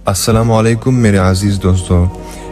السلام علیکم میرے عزیز دوستوں،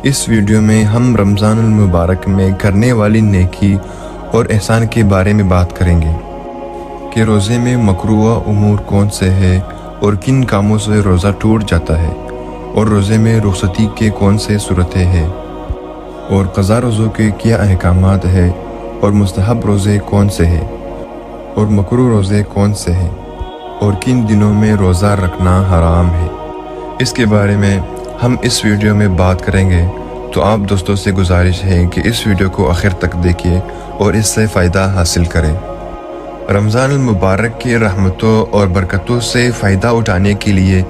اس ویڈیو میں ہم رمضان المبارک میں کرنے والی نیکی اور احسان کے بارے میں بات کریں گے کہ روزے میں مکروہ امور کون سے ہیں اور کن کاموں سے روزہ ٹوٹ جاتا ہے، اور روزے میں رخصتی کے کون سے صورتیں ہیں، اور قضا روزوں کے کیا احکامات ہیں، اور مستحب روزے کون سے ہیں، اور مکروہ روزے کون سے ہیں، اور کن دنوں میں روزہ رکھنا حرام ہے۔ اس کے بارے میں ہم اس ویڈیو میں بات کریں گے، تو آپ دوستوں سے گزارش ہے کہ اس ویڈیو کو آخر تک دیکھیں اور اس سے فائدہ حاصل کریں۔ رمضان المبارک کی رحمتوں اور برکتوں سے فائدہ اٹھانے کے لیے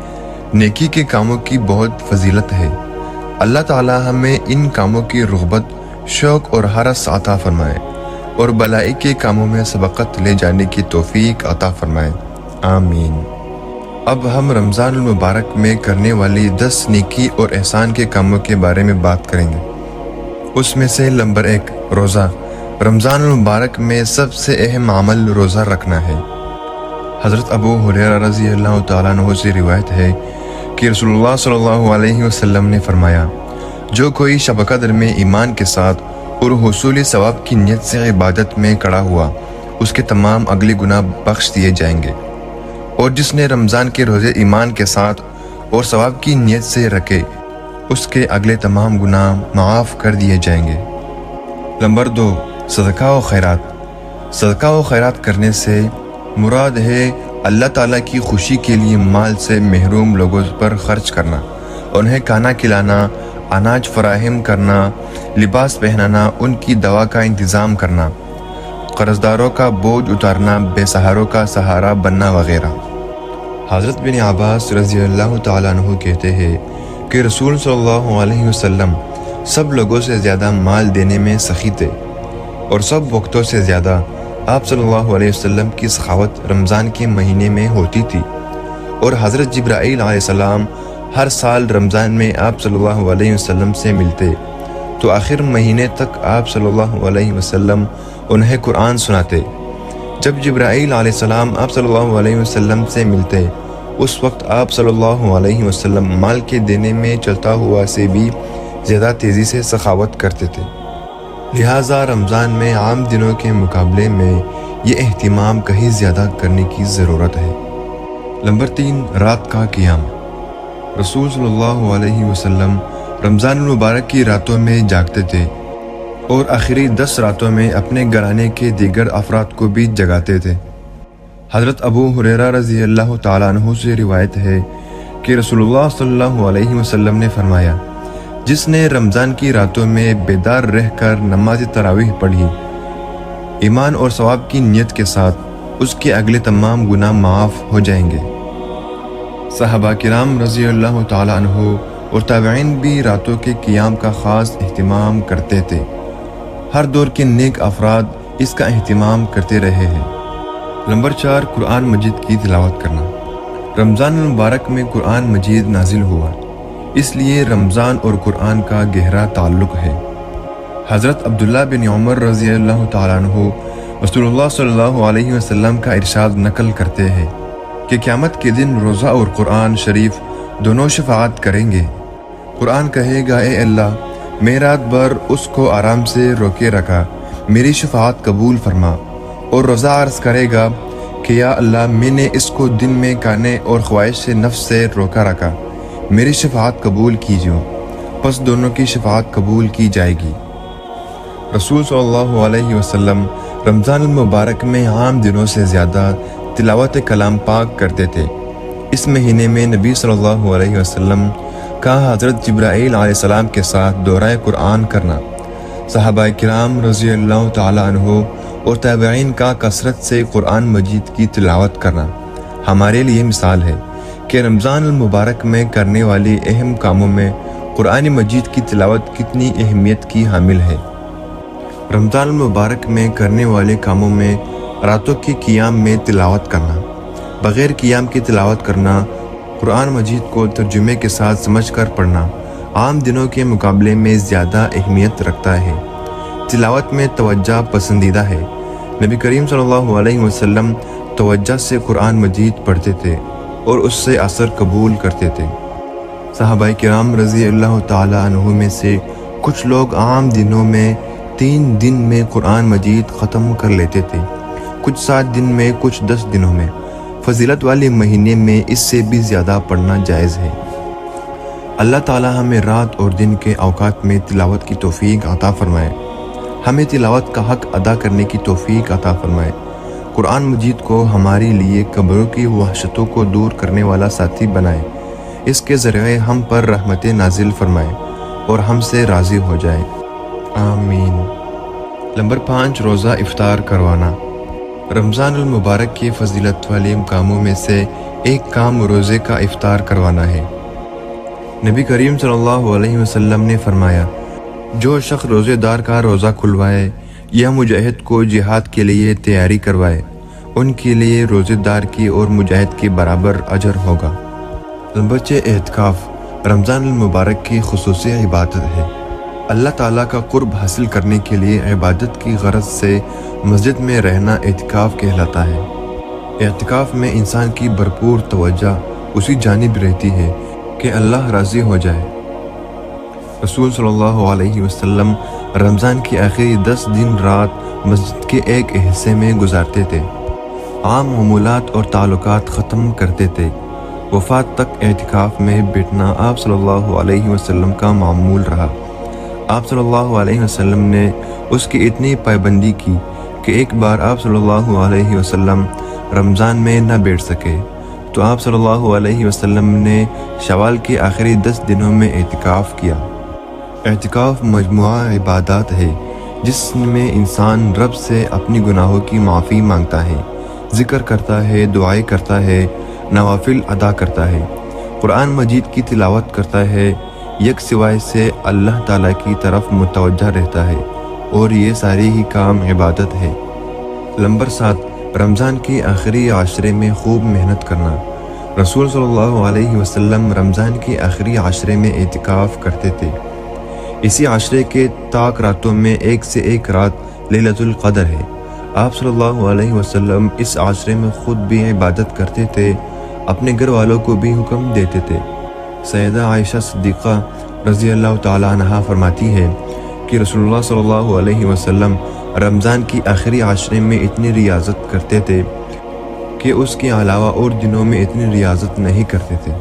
نیکی کے کاموں کی بہت فضیلت ہے۔ اللہ تعالی ہمیں ان کاموں کی رغبت، شوق اور حرص عطا فرمائے، اور بلائی کے کاموں میں سبقت لے جانے کی توفیق عطا فرمائے، آمین۔ اب ہم رمضان المبارک میں کرنے والی 10 نیکی اور احسان کے کاموں کے بارے میں بات کریں گے۔ اس میں سے نمبر 1، روزہ۔ رمضان المبارک میں سب سے اہم عمل روزہ رکھنا ہے۔ حضرت ابو ہریرہ رضی اللہ تعالیٰ عنہ سے روایت ہے کہ رسول اللہ صلی اللہ علیہ وسلم نے فرمایا، جو کوئی شب قدر میں ایمان کے ساتھ اور حصول ثواب کی نیت سے عبادت میں کھڑا ہوا، اس کے تمام اگلے گناہ بخش دیے جائیں گے، اور جس نے رمضان کے روزے ایمان کے ساتھ اور ثواب کی نیت سے رکھے، اس کے اگلے تمام گناہ معاف کر دیے جائیں گے۔ نمبر 2، صدقہ و خیرات۔ صدقہ و خیرات کرنے سے مراد ہے اللہ تعالیٰ کی خوشی کے لیے مال سے محروم لوگوں پر خرچ کرنا، انہیں کھانا کھلانا، اناج فراہم کرنا، لباس پہنانا، ان کی دوا کا انتظام کرنا، قرض داروں کا بوجھ اتارنا، بے سہاروں کا سہارا بننا وغیرہ۔ حضرت بن عباس رضی اللہ تعالیٰ عنہ کہتے ہیں کہ رسول صلی اللہ علیہ وسلم سب لوگوں سے زیادہ مال دینے میں سخی تھے، اور سب وقتوں سے زیادہ آپ صلی اللہ علیہ وسلم کی سخاوت رمضان کے مہینے میں ہوتی تھی، اور حضرت جبرائیل علیہ السلام ہر سال رمضان میں آپ صلی اللہ علیہ وسلم سے ملتے، تو آخر مہینے تک آپ صلی اللہ علیہ وسلم انہیں قرآن سناتے۔ جب جبرائیل علیہ السلام آپ صلی اللہ علیہ وسلم سے ملتے، اس وقت آپ صلی اللہ علیہ وسلم مال کے دینے میں چلتا ہوا سے بھی زیادہ تیزی سے سخاوت کرتے تھے۔ لہٰذا رمضان میں عام دنوں کے مقابلے میں یہ اہتمام کہیں زیادہ کرنے کی ضرورت ہے۔ نمبر 3، رات کا قیام۔ رسول صلی اللہ علیہ وسلم رمضان المبارک کی راتوں میں جاگتے تھے، اور آخری 10 راتوں میں اپنے گھرانے کے دیگر افراد کو بھی جگاتے تھے۔ حضرت ابو ہریرہ رضی اللہ تعالیٰ عنہ سے روایت ہے کہ رسول اللہ صلی اللہ علیہ وسلم نے فرمایا، جس نے رمضان کی راتوں میں بیدار رہ کر نماز تراویح پڑھی، ایمان اور ثواب کی نیت کے ساتھ، اس کے اگلے تمام گناہ معاف ہو جائیں گے۔ صحابہ کرام رضی اللہ تعالیٰ عنہ اور تابعین بھی راتوں کے قیام کا خاص اہتمام کرتے تھے۔ ہر دور کے نیک افراد اس کا اہتمام کرتے رہے ہیں۔ نمبر 4، قرآن مجید کی تلاوت کرنا۔ رمضان المبارک میں قرآن مجید نازل ہوا، اس لیے رمضان اور قرآن کا گہرا تعلق ہے۔ حضرت عبداللہ بن عمر رضی اللہ تعالیٰ عنہ رسول اللہ صلی اللہ علیہ وسلم کا ارشاد نقل کرتے ہیں کہ قیامت کے دن روزہ اور قرآن شریف دونوں شفاعت کریں گے۔ قرآن کہے گا، اے اللہ، میں رات بھر اس کو آرام سے روکے رکھا، میری شفاعت قبول فرما۔ اور روزہ عرض کرے گا کہ یا اللہ، میں نے اس کو دن میں کھانے اور خواہش سے نفس سے روکا رکھا، میری شفاعت قبول کیجیے۔ پس دونوں کی شفاعت قبول کی جائے گی۔ رسول صلی اللہ علیہ وسلم رمضان المبارک میں عام دنوں سے زیادہ تلاوت کلام پاک کرتے تھے۔ اس مہینے میں نبی صلی اللہ علیہ وسلم کا حضرت جبرائیل علیہ السلام کے ساتھ دورہ قرآن کرنا، صحابہ کرام رضی اللہ تعالیٰ عنہ اور تابعین کا کثرت سے قرآن مجید کی تلاوت کرنا ہمارے لیے مثال ہے کہ رمضان المبارک میں کرنے والی اہم کاموں میں قرآن مجید کی تلاوت کتنی اہمیت کی حامل ہے۔ رمضان المبارک میں کرنے والے کاموں میں راتوں کے قیام میں تلاوت کرنا، بغیر قیام کی تلاوت کرنا، قرآن مجید کو ترجمے کے ساتھ سمجھ کر پڑھنا عام دنوں کے مقابلے میں زیادہ اہمیت رکھتا ہے۔ تلاوت میں توجہ پسندیدہ ہے۔ نبی کریم صلی اللہ علیہ وسلم توجہ سے قرآن مجید پڑھتے تھے اور اس سے اثر قبول کرتے تھے۔ صحابہ کرام رضی اللہ تعالی عنہ میں سے کچھ لوگ عام دنوں میں 3 دن میں قرآن مجید ختم کر لیتے تھے، کچھ 7 دن میں، کچھ 10 دنوں میں۔ فضیلت والے مہینے میں اس سے بھی زیادہ پڑھنا جائز ہے۔ اللہ تعالی ہمیں رات اور دن کے اوقات میں تلاوت کی توفیق عطا فرمائے، ہمیں تلاوت کا حق ادا کرنے کی توفیق عطا فرمائے۔ قرآن مجید کو ہمارے لیے قبروں کی وحشتوں کو دور کرنے والا ساتھی بنائے، اس کے ذریعے ہم پر رحمت نازل فرمائے اور ہم سے راضی ہو جائے، آمین۔ نمبر 5، روزہ افطار کروانا۔ رمضان المبارک کے فضیلت والے کاموں میں سے ایک کام روزے کا افطار کروانا ہے۔ نبی کریم صلی اللہ علیہ وسلم نے فرمایا، جو شخص روزے دار کا روزہ کھلوائے یا مجاہد کو جہاد کے لیے تیاری کروائے، ان کے لیے روزے دار کی اور مجاہد کے برابر اجر ہوگا۔ نمبر 6، اعتکاف۔ رمضان المبارک کی خصوصی عبادت ہے۔ اللہ تعالیٰ کا قرب حاصل کرنے کے لیے عبادت کی غرض سے مسجد میں رہنا اعتکاف کہلاتا ہے۔ اعتکاف میں انسان کی بھرپور توجہ اسی جانب رہتی ہے کہ اللہ راضی ہو جائے۔ رسول صلی اللہ علیہ وسلم رمضان کی آخری 10 دن رات مسجد کے ایک حصے میں گزارتے تھے، عام معمولات اور تعلقات ختم کرتے تھے۔ وفات تک اعتکاف میں بیٹھنا آپ صلی اللہ علیہ وسلم کا معمول رہا۔ آپ صلی اللہ علیہ وسلم نے اس کی اتنی پابندی کی کہ ایک بار آپ صلی اللہ علیہ وسلم رمضان میں نہ بیٹھ سکے تو آپ صلی اللہ علیہ وسلم نے شوال کے آخری 10 دنوں میں اعتکاف کیا۔ اعتکاف مجموعہ عبادات ہے جس میں انسان رب سے اپنی گناہوں کی معافی مانگتا ہے، ذکر کرتا ہے، دعائیں کرتا ہے، نوافل ادا کرتا ہے، قرآن مجید کی تلاوت کرتا ہے، یک سوائے سے اللہ تعالیٰ کی طرف متوجہ رہتا ہے، اور یہ سارے ہی کام عبادت ہے۔ نمبر 7، رمضان کے آخری عشرے میں خوب محنت کرنا۔ رسول صلی اللہ علیہ وسلم رمضان کے آخری عشرے میں اعتکاف کرتے تھے۔ اسی عشرے کے طاق راتوں میں ایک سے ایک رات لیلۃ القدر ہے۔ آپ صلی اللہ علیہ وسلم اس عشرے میں خود بھی عبادت کرتے تھے، اپنے گھر والوں کو بھی حکم دیتے تھے۔ سیدہ عائشہ صدیقہ رضی اللہ تعالی عنہا فرماتی ہے کہ رسول اللہ صلی اللہ علیہ وسلم رمضان کی آخری عشرے میں اتنی ریاضت کرتے تھے کہ اس کے علاوہ اور دنوں میں اتنی ریاضت نہیں کرتے تھے۔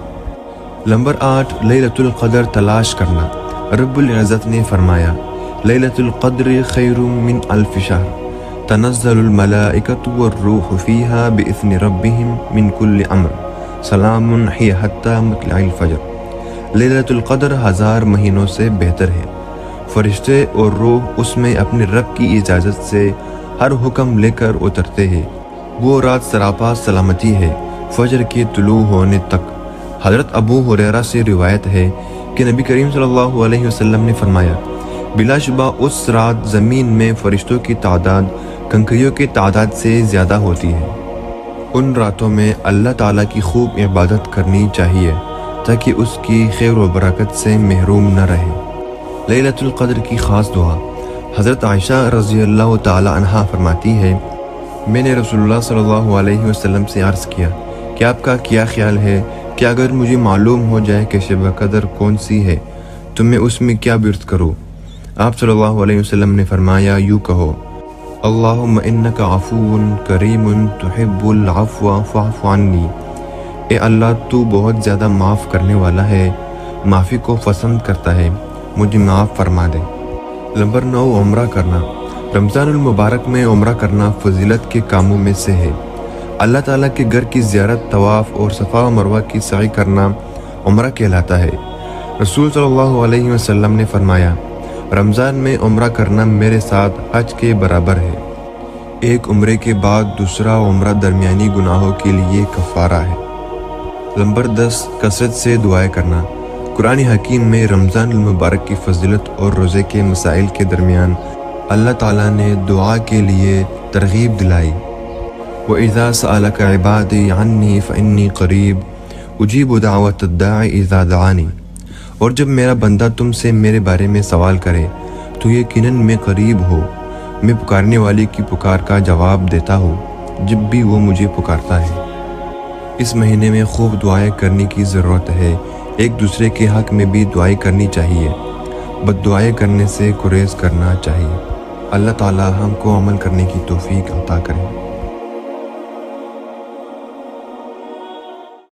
نمبر 8، لیلۃ القدر تلاش کرنا۔ رب العزت نے فرمایا، لیلۃ القدر خیر من الف شہر تنزل الملائکۃ والروح فیہا باذن ربہم من کل امر سلام ہی حتی مطلع الفجر۔ لیلۃ القدر 1000 مہینوں سے بہتر ہے۔ فرشتے اور روح اس میں اپنے رب کی اجازت سے ہر حکم لے کر اترتے ہیں۔ وہ رات سراپا سلامتی ہے فجر کے طلوع ہونے تک۔ حضرت ابو ہریرہ سے روایت ہے کہ نبی کریم صلی اللہ علیہ وسلم نے فرمایا، بلا شبہ اس رات زمین میں فرشتوں کی تعداد کنکریوں کی تعداد سے زیادہ ہوتی ہے۔ ان راتوں میں اللہ تعالیٰ کی خوب عبادت کرنی چاہیے تاکہ اس کی خیر و برکت سے محروم نہ رہے۔ لیلۃ القدر کی خاص دعا۔ حضرت عائشہ رضی اللہ تعالی عنہا فرماتی ہے، میں نے رسول اللہ صلی اللہ علیہ وسلم سے عرض کیا کہ آپ کا کیا خیال ہے کہ اگر مجھے معلوم ہو جائے کہ شب قدر کون سی ہے تو میں اس میں کیا ورد کروں؟ آپ صلی اللہ علیہ وسلم نے فرمایا، یوں کہو، اللہم انک عفو کریم تحب العفو فاعف عنی۔ اے اللہ، تو بہت زیادہ معاف کرنے والا ہے، معافی کو پسند کرتا ہے، مجھے معاف فرما دے۔ نمبر 9، عمرہ کرنا۔ رمضان المبارک میں عمرہ کرنا فضیلت کے کاموں میں سے ہے۔ اللہ تعالیٰ کے گھر کی زیارت، طواف اور صفا و مروہ کی سعی کرنا عمرہ کہلاتا ہے۔ رسول صلی اللہ علیہ وسلم نے فرمایا، رمضان میں عمرہ کرنا میرے ساتھ حج کے برابر ہے۔ ایک عمرے کے بعد دوسرا عمرہ درمیانی گناہوں کے لیے کفارہ ہے۔ نمبر 10، کثرت سے دعائیں کرنا۔ قرآن حکیم میں رمضان المبارک کی فضیلت اور روزے کے مسائل کے درمیان اللہ تعالیٰ نے دعا کے لیے ترغیب دلائی۔ وَإِذَا سَأَلَكَ عِبَادِي عَنِّي فَإِنِّي قَرِيبٌ أُجِيبُ دَعْوَةَ الدَّاعِ إِذَا دَعَانِ۔ اور جب میرا بندہ تم سے میرے بارے میں سوال کرے تو یقیناً میں قریب ہوں، میں پکارنے والے کی پکار کا جواب دیتا ہوں جب بھی وہ مجھے پکارتا ہے۔ اس مہینے میں خوب دعائیں کرنے کی ضرورت ہے، ایک دوسرے کے حق میں بھی دعائیں کرنی چاہیے، بد دعائیں کرنے سے گریز کرنا چاہیے۔ اللہ تعالی ہم کو عمل کرنے کی توفیق عطا کرے۔